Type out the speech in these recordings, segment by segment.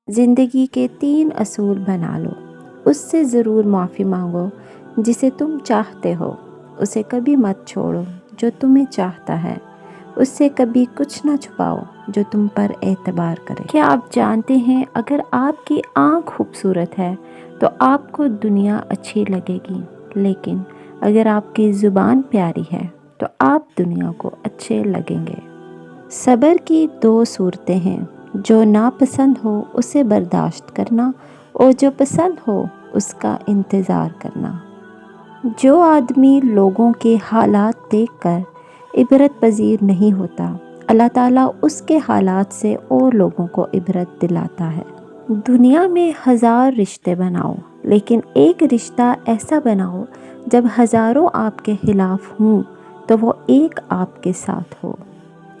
زندگی کے 3 اصول بنا لو۔ اس سے ضرور معافی مانگو جسے تم چاہتے ہو، اسے کبھی مت چھوڑو جو تمہیں چاہتا ہے، اس سے کبھی کچھ نہ چھپاؤ جو تم پر اعتبار کرے۔ کیا آپ جانتے ہیں اگر آپ کی آنکھ خوبصورت ہے تو آپ کو دنیا اچھی لگے گی، لیکن اگر آپ کی زبان پیاری ہے تو آپ دنیا کو اچھے لگیں گے۔ صبر کی 2 صورتیں ہیں، جو ناپسند ہو اسے برداشت کرنا اور جو پسند ہو اس کا انتظار کرنا۔ جو آدمی لوگوں کے حالات دیکھ کر عبرت پذیر نہیں ہوتا، اللہ تعالیٰ اس کے حالات سے اور لوگوں کو عبرت دلاتا ہے۔ دنیا میں 1000 رشتے بناؤ، لیکن ایک رشتہ ایسا بناؤ جب ہزاروں آپ کے خلاف ہوں تو وہ ایک آپ کے ساتھ ہو۔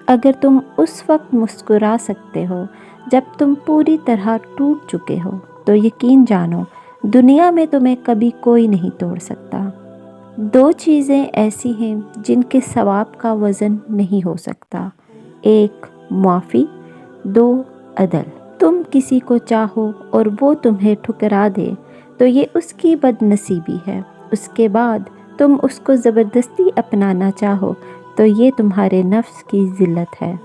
اگر تم اس وقت مسکرا سکتے ہو جب تم پوری طرح ٹوٹ چکے ہو تو یقین جانو دنیا میں تمہیں کبھی کوئی نہیں توڑ سکتا۔ 2 چیزیں ایسی ہیں جن کے ثواب کا وزن نہیں ہو سکتا، 1 معافی، 2 عدل۔ تم کسی کو چاہو اور وہ تمہیں ٹھکرا دے تو یہ اس کی بد نصیبی ہے، اس کے بعد تم اس کو زبردستی اپنانا چاہو تو یہ تمہارے نفس کی ذلت ہے۔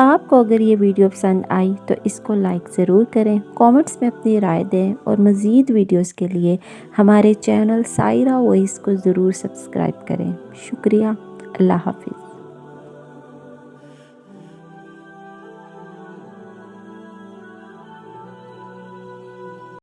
آپ کو اگر یہ ویڈیو پسند آئی تو اس کو لائک ضرور کریں، کامنٹس میں اپنی رائے دیں اور مزید ویڈیوز کے لیے ہمارے چینل سائرہ وائس کو ضرور سبسکرائب کریں۔ شکریہ، اللہ حافظ۔